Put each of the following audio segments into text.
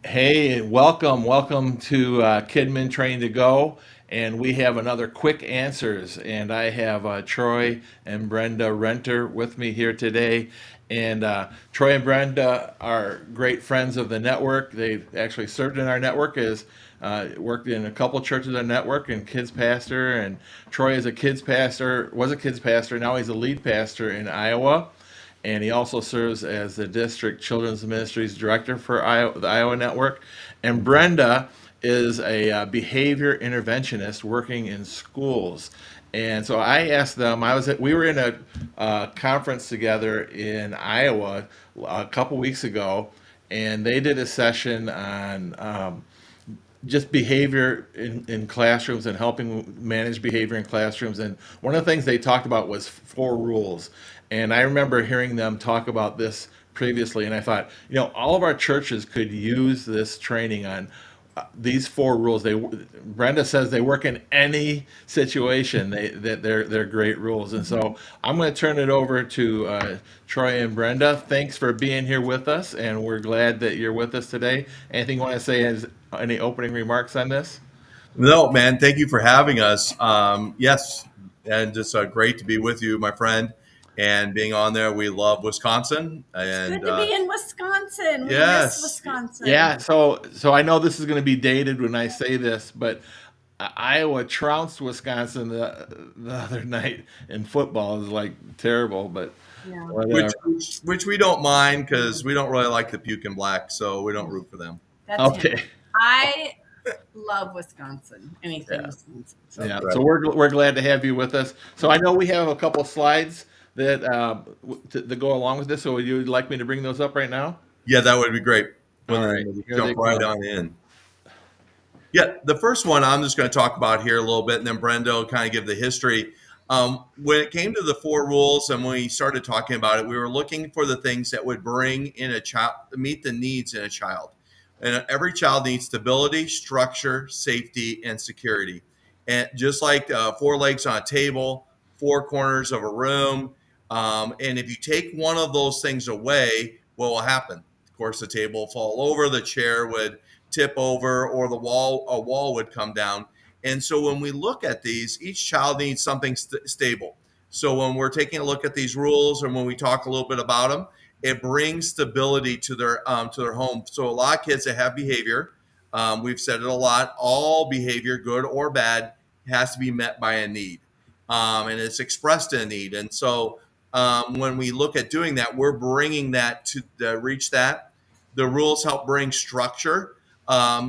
Hey, welcome to Kidmin Train to Go, and we have another quick answers. And I have Troy and Brenda Renter with me here today. And Troy and Brenda are great friends of the network. They actually served in our network as worked in a couple churches in the network and kids pastor. And Troy is a kids pastor, was a kids pastor. Now he's a lead pastor in Iowa, and he also serves as the district children's ministries director for the Iowa network. And Brenda is a behavior interventionist working in schools. And so I asked them. We were in a conference together in Iowa a couple weeks ago, and they did a session on just behavior in classrooms and helping manage behavior in classrooms. And one of the things they talked about was four rules. And I remember hearing them talk about this previously, and I thought, all of our churches could use this training on these four rules. Brenda says they work in any situation. They're great rules, and so I'm going to turn it over to Troy and Brenda. Thanks for being here with us, and we're glad that you're with us today. Anything you want to say as any opening remarks on this? No, man, thank you for having us. Yes, and just great to be with you, my friend, and being on there. We love Wisconsin, It's and good to be in Wisconsin. We miss yes, Wisconsin. Yeah, so I know this is going to be dated when I say this, but Iowa trounced Wisconsin the other night in football. It was like terrible, but Yeah. which whatever. which we don't mind because we don't really like the puke and black, so we don't root for them. That's him. Okay. I love Wisconsin. Anything Yeah. Wisconsin. So Yeah, Right. so we're glad to have you with us. So I know we have a couple slides that to go along with this. So would you like me to bring those up right now? Yeah, that would be great. All Well, then right, we'll here they jump right go. on in. Yeah, the first one I'm just going to talk about here a little bit, and then Brenda will kind of give the history. When it came to the four rules, and when we started talking about it, we were looking for the things that would bring in a child, meet the needs in a child. And every child needs stability, structure, safety, and security. And just like four legs on a table, four corners of a room. And if you take one of those things away, what will happen? Of course, the table will fall over, the chair would tip over, or a wall would come down. And so when we look at these, each child needs something stable. So when we're taking a look at these rules, and when we talk a little bit about them, it brings stability to their home. So a lot of kids that have behavior, we've said it a lot. All behavior, good or bad, has to be met by a need, and it's expressed in a need. And so when we look at doing that, we're bringing that to reach that. The rules help bring structure,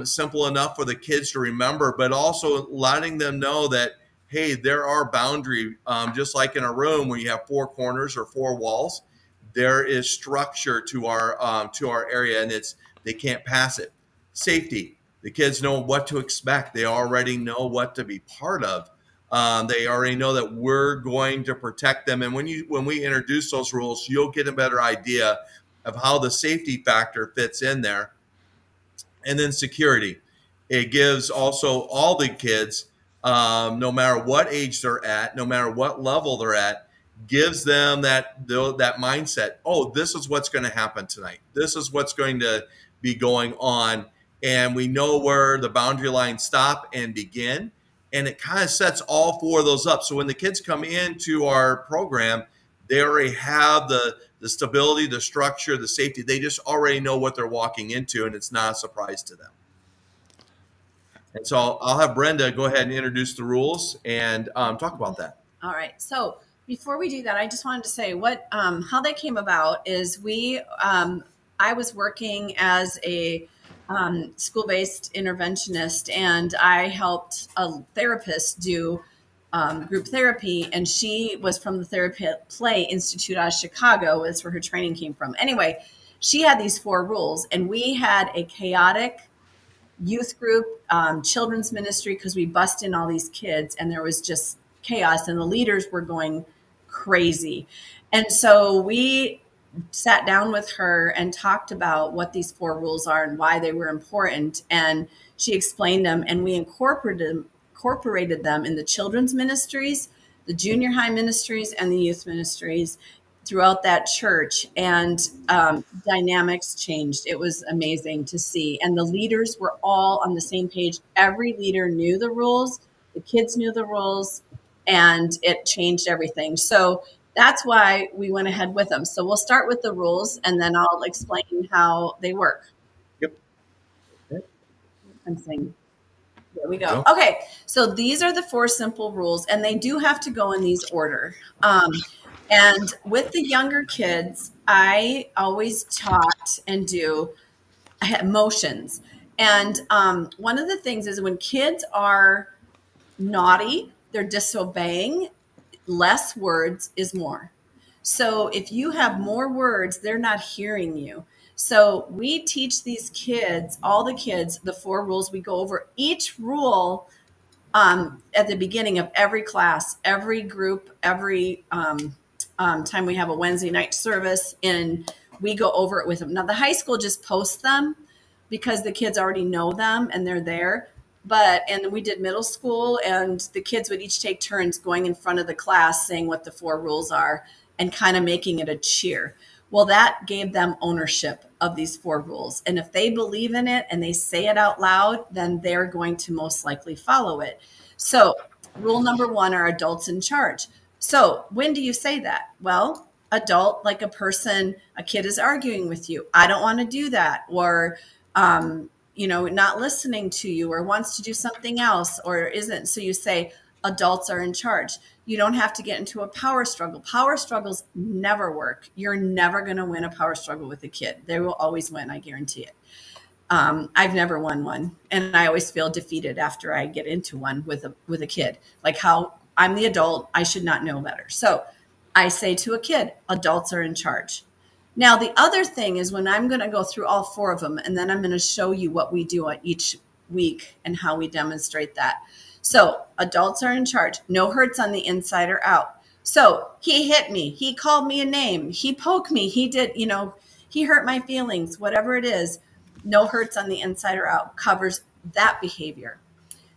simple enough for the kids to remember, but also letting them know that, hey, there are boundaries. Just like in a room where you have four corners or four walls, there is structure to our area, and they can't pass it. Safety. The kids know what to expect. They already know what to be part of. They already know that we're going to protect them. And when we introduce those rules, you'll get a better idea of how the safety factor fits in there. And then security. It gives also all the kids, no matter what age they're at, no matter what level they're at, gives them that mindset. Oh, this is what's going to happen tonight. This is what's going to be going on, and we know where the boundary lines stop and begin. And it kind of sets all four of those up. So when the kids come into our program, they already have the stability, the structure, the safety. They just already know what they're walking into, and it's not a surprise to them. And so I'll have Brenda go ahead and introduce the rules and talk about that. all right. So before we do that, I just wanted to say what how they came about is I was working as a school-based interventionist, and I helped a therapist do group therapy, and she was from the Therapy Play Institute out of Chicago. That's where her training came from. Anyway, she had these four rules, and we had a chaotic youth group, children's ministry, because we bust in all these kids, and there was just chaos, and the leaders were going crazy. And so we sat down with her and talked about what these four rules are and why they were important. And she explained them, and we incorporated them in the children's ministries, the junior high ministries, and the youth ministries. throughout that church, and dynamics changed. It was amazing to see. And the leaders were all on the same page. Every leader knew the rules, the kids knew the rules, and it changed everything. So that's why we went ahead with them. So we'll start with the rules, and then I'll explain how they work. Yep. I'm saying, there we go. Go. Okay, so these are the 4 simple rules, and they do have to go in these order. And with the younger kids, I always taught and do motions. And one of the things is when kids are naughty, they're disobeying, less words is more. So if you have more words, they're not hearing you. So we teach these kids, all the kids, the 4 rules. We go over each rule at the beginning of every class, every group, every time we have a Wednesday night service, and we go over it with them. Now, the high school just posts them because the kids already know them and they're there. And we did middle school, and the kids would each take turns going in front of the class saying what the 4 rules are and kind of making it a cheer. Well, that gave them ownership of these 4 rules. And if they believe in it and they say it out loud, then they're going to most likely follow it. So, rule number 1 are adults in charge. So, when do you say that? Well, adult, like a person, a kid is arguing with you. I don't want to do that. Or, not listening to you, or wants to do something else, or isn't. So you say, adults are in charge. You don't have to get into a power struggle. Power struggles never work. You're never going to win a power struggle with a kid. They will always win. I guarantee it. I've never won one, and I always feel defeated after I get into one with a kid. Like, how I'm the adult, I should not know better. So I say to a kid, adults are in charge. Now, the other thing is when I'm going to go through all 4 of them, and then I'm going to show you what we do on each week and how we demonstrate that. So adults are in charge. No hurts on the inside or out. So he hit me. He called me a name. He poked me. He did, he hurt my feelings, whatever it is. No hurts on the inside or out covers that behavior.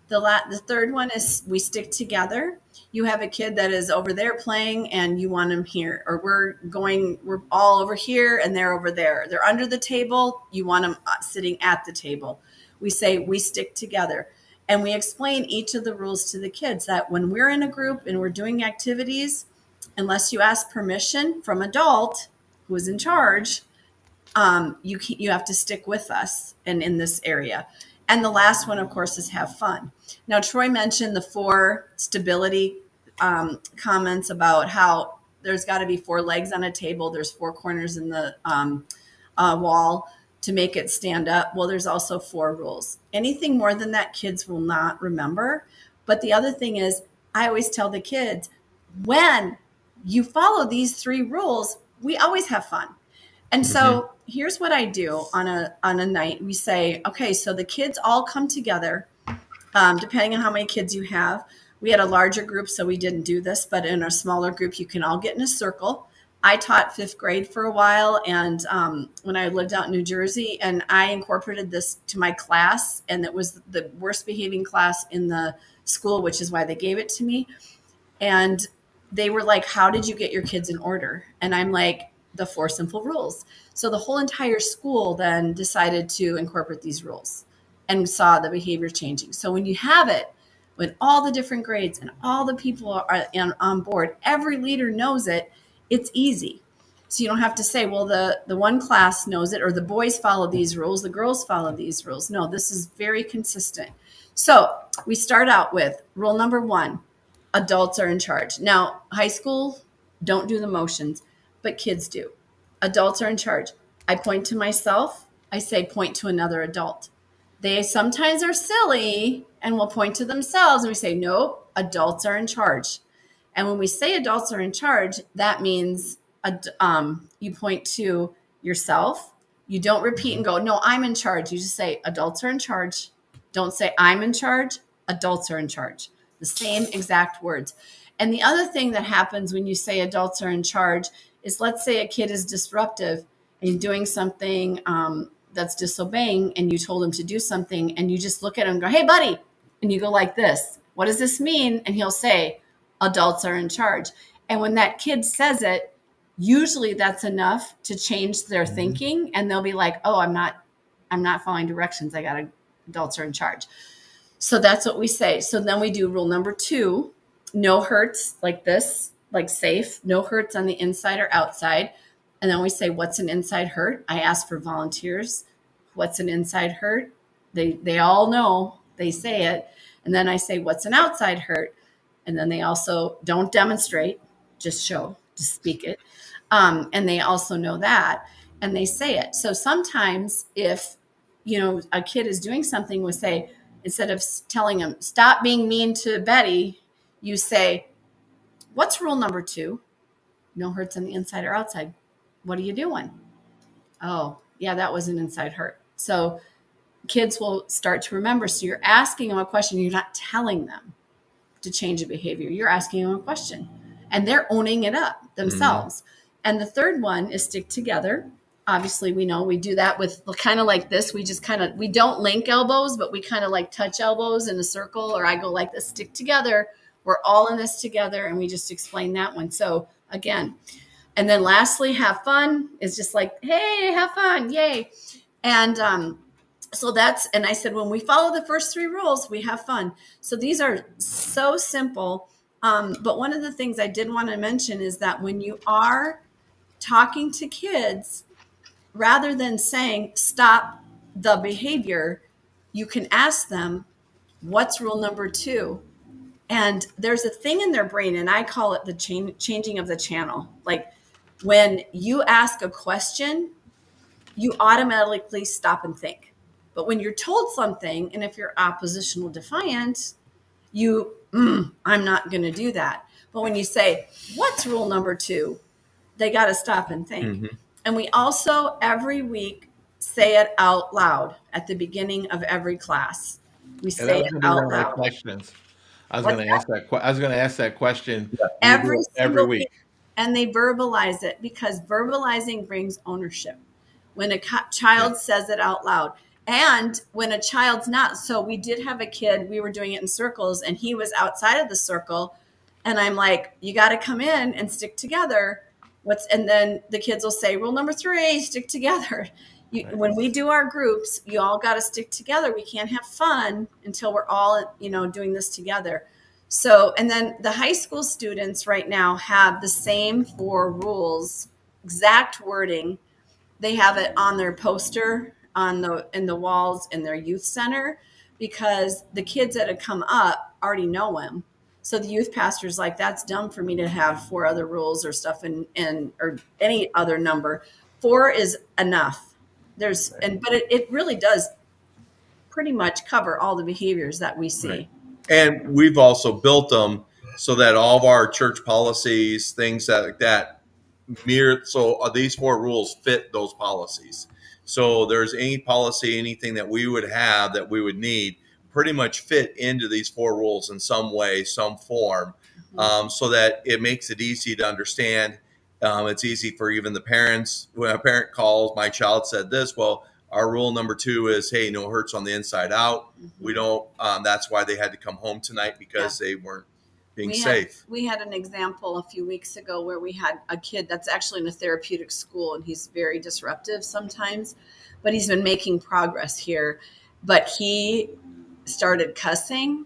The third one is we stick together. You have a kid that is over there playing and you want them here, or we're all over here and they're over there. They're under the table. You want them sitting at the table. We say we stick together, and we explain each of the rules to the kids that when we're in a group and we're doing activities, unless you ask permission from adult who is in charge, you have to stick with us and in this area. And the last one, of course, is have fun. Now, Troy mentioned the 4 stability comments about how there's got to be 4 legs on a table. There's 4 corners in the wall to make it stand up. Well, there's also 4 rules. Anything more than that, kids will not remember. But the other thing is, I always tell the kids, when you follow these 3 rules, we always have fun. And so here's what I do on a night. We say, okay, so the kids all come together, depending on how many kids you have. We had a larger group, so we didn't do this, but in a smaller group, you can all get in a circle. I taught 5th grade for a while, and when I lived out in New Jersey, and I incorporated this to my class, and it was the worst behaving class in the school, which is why they gave it to me. And they were like, how did you get your kids in order? And I'm like, the 4 simple rules. So the whole entire school then decided to incorporate these rules and saw the behavior changing. So when you have it, when all the different grades and all the people are on board, every leader knows it, it's easy. So you don't have to say, well, the one class knows it, or the boys follow these rules, the girls follow these rules. No, this is very consistent. So we start out with rule number 1, adults are in charge. Now, high school, don't do the motions, but kids do. Adults are in charge. I point to myself. I say, point to another adult. They sometimes are silly and will point to themselves, and we say, nope, adults are in charge. And when we say adults are in charge, that means you point to yourself. You don't repeat and go, no, I'm in charge. You just say, adults are in charge. Don't say, I'm in charge. Adults are in charge. The same exact words. And the other thing that happens when you say adults are in charge is, let's say a kid is disruptive and doing something that's disobeying, and you told him to do something, and you just look at him and go, hey, buddy. And you go like this. What does this mean? And he'll say, adults are in charge. And when that kid says it, Usually that's enough to change their thinking, and they'll be like, oh, I'm not following directions. Adults are in charge. So that's what we say. So then we do rule number 2, no hurts, like this, like safe, no hurts on the inside or outside. And then we say, what's an inside hurt? I ask for volunteers. What's an inside hurt? They all know, they say it. And then I say, what's an outside hurt? And then they also don't demonstrate, just show, just speak it. And they also know that, and they say it. So sometimes if, a kid is doing something, we say, instead of telling them, stop being mean to Betty, you say, what's rule number 2? No hurts on the inside or outside. What are you doing? Oh, yeah, that was an inside hurt. So kids will start to remember. So you're asking them a question. You're not telling them to change a behavior. You're asking them a question, and they're owning it up themselves. And the third one is stick together. Obviously, we know we do that with kind of like this. We don't link elbows, but we kind of like touch elbows in a circle, or I go like this, stick together. We're all in this together. And we just explain that one. So again, and then lastly, have fun is just like, hey, have fun. Yay. And, so and I said, when we follow the first 3 rules, we have fun. So these are so simple. But one of the things I did want to mention is that when you are talking to kids, rather than saying, stop the behavior, you can ask them, what's rule number 2? And there's a thing in their brain, and I call it the changing of the channel. Like when you ask a question, you automatically stop and think. But when you're told something, and if you're oppositional defiant, I'm not going to do that. But when you say, what's rule number 2? They got to stop and think. Mm-hmm. And we also every week say it out loud at the beginning of every class. We say it out loud. Questions. I was going to ask that question. Yeah. Every week. And they verbalize it, because verbalizing brings ownership. When a child says it out loud, and when a child's not. So we did have a kid, we were doing it in circles, and he was outside of the circle. And I'm like, you got to come in and stick together. And then the kids will say, rule number 3, stick together. When we do our groups, you all got to stick together. We can't have fun until we're all, doing this together. So, and then the high school students right now have the same 4 rules, exact wording. They have it on their poster in the walls in their youth center, because the kids that have come up already know them. So the youth pastor's like, that's dumb for me to have 4 other rules or stuff or any other number. 4 is enough. But it really does pretty much cover all the behaviors that we see. Right. And we've also built them so that all of our church policies, things like that, so these 4 rules fit those policies. So there's any policy, anything that we would have that we would need, pretty much fit into these 4 rules in some way, some form, so that it makes it easy to understand. It's easy for even the parents. When a parent calls, my child said this, well, our rule number 2 is, hey, no hurts on the inside out. We don't, that's why they had to come home tonight, because they weren't being safe. We had an example a few weeks ago where we had a kid that's actually in a therapeutic school, and he's very disruptive sometimes, but he's been making progress here. But he started cussing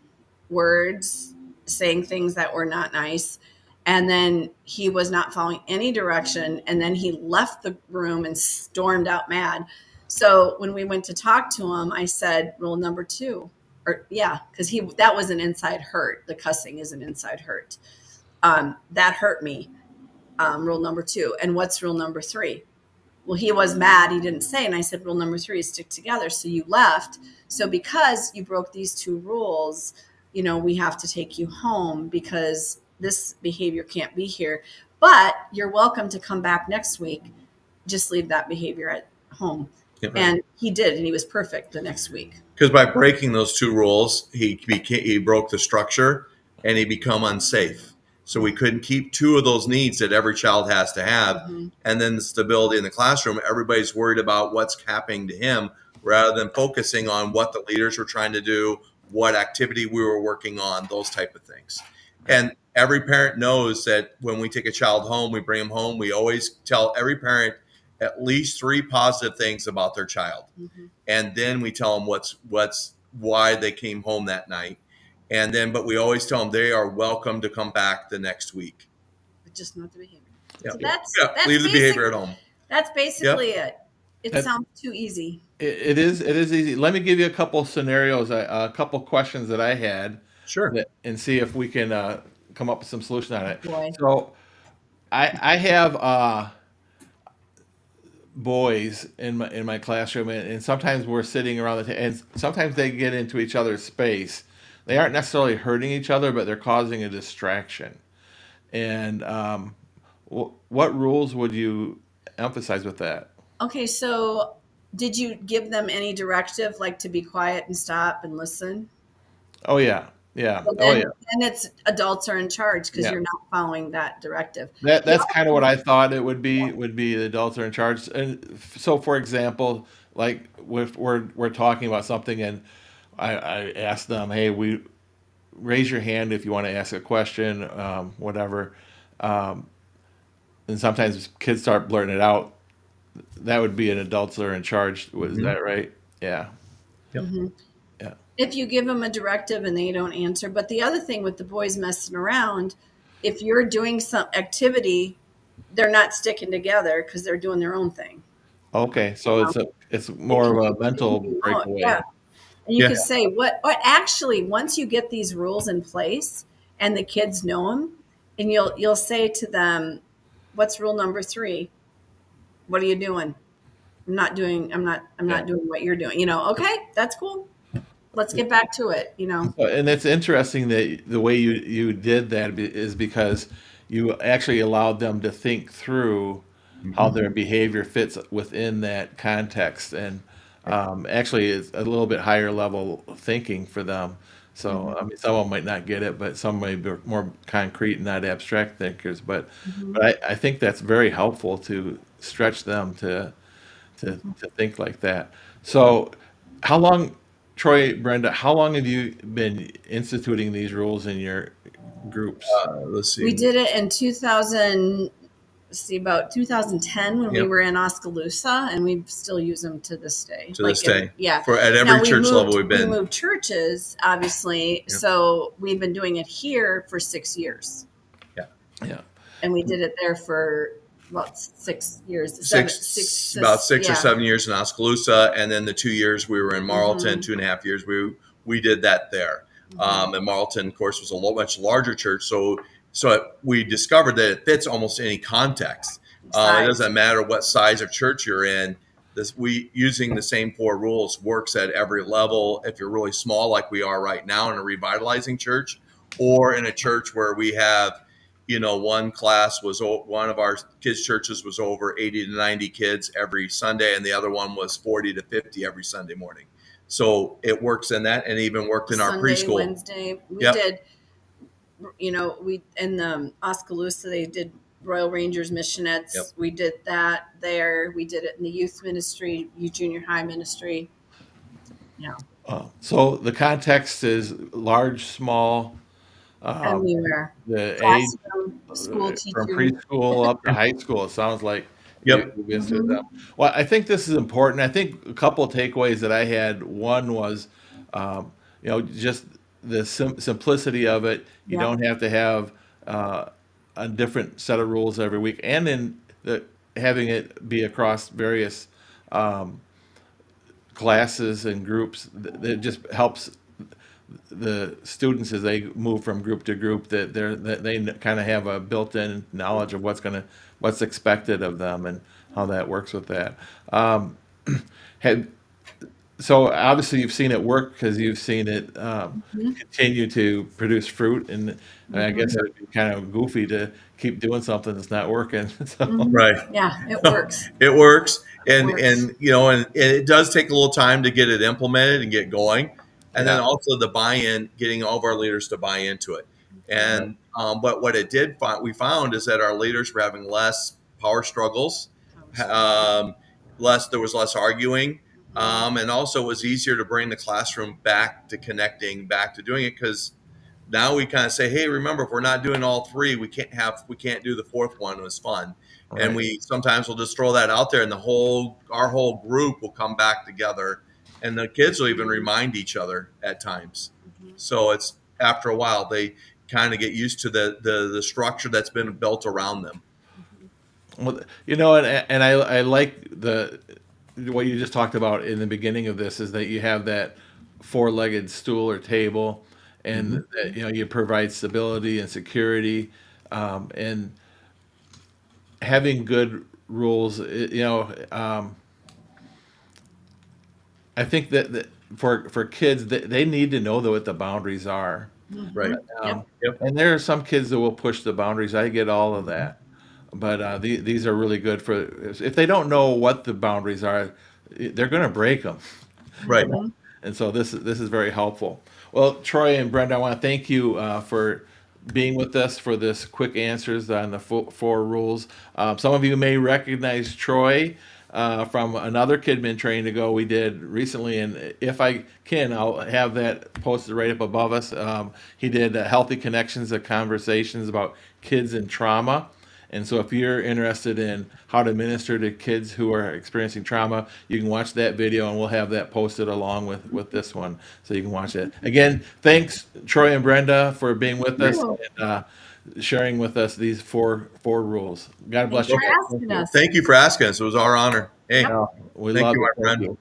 words, saying things that were not nice. And then he was not following any direction. And then he left the room and stormed out mad. So when we went to talk to him, I said, rule number 2, because that was an inside hurt. The cussing is an inside hurt. That hurt me. Rule number 2. And what's rule number 3? Well, he was mad. He didn't say. And I said, rule number 3 is stick together. So you left. So because you broke these 2 rules, we have to take you home, because this behavior can't be here. But you're welcome to come back next week. Just leave that behavior at home. Yep. And he did, and he was perfect the next week. Because by breaking those 2 rules, he broke the structure, and he become unsafe. So we couldn't keep 2 of those needs that every child has to have. Mm-hmm. And then the stability in the classroom, everybody's worried about what's happening to him, rather than focusing on what the leaders were trying to do, what activity we were working on, those type of things. And every parent knows that when we take a child home, we bring them home, we always tell every parent at least 3 positive things about their child. Mhm. And then we tell them why they came home that night. And then, but we always tell them they are welcome to come back the next week. But just not the behavior. Yep. So that's Yeah, leave the behavior at home. That's basically it. It That- sounds too easy. It is easy. Let me give you a couple scenarios, a couple questions that I had, Sure. and see if we can come up with some solution on it. Boy. So I have boys in my classroom, and sometimes we're sitting around the table, and sometimes they get into each other's space. They aren't necessarily hurting each other, but they're causing a distraction. And what rules would you emphasize with that? Okay, so did you give them any directive, like to be quiet and stop and listen? Oh yeah, yeah, Well, oh then, yeah. then it's adults are in charge because Yeah. you're not following that directive. That's kind of what I thought it would be. Would be the adults are in charge. And so, for example, like if we're talking about something, and I asked them, "Hey, we raise your hand if you want to ask a question, whatever." Um, and sometimes kids start blurting it out. That would be an adults are in charge. Was that right? Yeah, Yep. Mhm. yeah, If you give them a directive and they don't answer, but the other thing with the boys messing around, if you're doing some activity, they're not sticking together because they're doing their own thing. okay. You So know? it's more of a mental breakaway. Yeah. And you Yeah. could say what actually once you get these rules in place and the kids know them, and you'll say to them, "What's rule number 3? What are you doing? I'm Yeah. not doing what you're doing." Okay, that's cool. Let's get back to it. And it's interesting that the way you did that is because you actually allowed them to think through how their behavior fits within that context, and actually it's a little bit higher level thinking for them. So I mean, some of them might not get it, but some may be more concrete and not abstract thinkers. But I think that's very helpful to stretch them to think like that. So, how long, Troy, Brenda, how long have you been instituting these rules in your groups? Let's see. We did it in 2000, see, about 2010 when we Yep. were in Oskaloosa, and we still use them to this day. To this day. Yeah. For at Now every church level we've we been. moved churches, obviously, so we've been doing it here for 6 years, Yeah. Yeah. and we did it there for about 6 years. About 6 or yeah. 7 years in Oskaloosa, and then the 2 years we were in Marlton, Mhm. 2.5 years we did that there. And Marlton, of course, was a much larger church, so we discovered that it fits almost any context. It Size. doesn't matter what size of church you're in. We using the same 4 rules works at every level. If you're really small, like we are right now in a revitalizing church, or in a church where we have, one of our kids' churches was over 80 to 90 kids every Sunday, and the other one was 40 to 50 every Sunday morning. So it works in that, and even worked in our Sunday, preschool. Wednesday. We Yep. did, we in the Oskaloosa, they did Royal Rangers Missionettes. Yep. We did that there. We did it in the youth ministry, junior high ministry. Yeah, So the context is large, small, everywhere. the age Classroom, school from teacher. preschool up to high school. It sounds like Yep. you visited them. Well, I think this is important. I think a couple of takeaways that I had. One was, just the simplicity of it. You Yeah. don't have to have a different set of rules every week, and then having it be across various classes and groups. That just helps the students as they move from group to group, that they kind of have a built-in knowledge of what's expected of them and how that works with that. Had So obviously you've seen it work because you've seen it continue to produce fruit, and I guess it would be kind of goofy to keep doing something that's not working. So Right. Yeah, it works. It works. And works. and and it does take a little time to get it implemented and get going. And then Yeah. also the buy-in, getting all of our leaders to buy into it. And but what it did we found is that our leaders were having less power struggles, there was less arguing, and also it was easier to bring the classroom back to connecting, back to doing it, because Now we kind of say, hey, remember, if we're not doing all three, we can't do the fourth one. It was fun. And Right. we sometimes will just throw that out there, and our whole group will come back together, and the kids will even remind each other at times. Mhm. So it's after a while they kind of get used to the structure that's been built around them. Well, and I like what you just talked about in the beginning of this is that you have that four-legged stool or table, and Mhm. that, you provide stability and security, and having good rules. I think that for kids, they need to know what the boundaries are. Right. Mhm. Um, Yep. Yep. and there are some kids that will push the boundaries. I get all of that. But these are really good for if they don't know what the boundaries are, they're going to break them. Right. Mhm. And so this is very helpful. Well, Troy and Brenda, I want to thank you for being with us for this quick answers on the four rules. Some of you may recognize Troy from another Kidmin Train to Go we did recently, and if I can, I'll have that posted right up above us. He did Healthy Connections, of conversations about kids and trauma. And so, if you're interested in how to minister to kids who are experiencing trauma, you can watch that video, and we'll have that posted along with this one, so you can watch it. Again, thanks Troy and Brenda for being with us You. and sharing with us these four rules. God bless Thanks you for guys. Thank asking you. us. Thank you for asking us. It was our honor. Hey, Yep. Yeah, we thank love you, it. my Thank friend. you.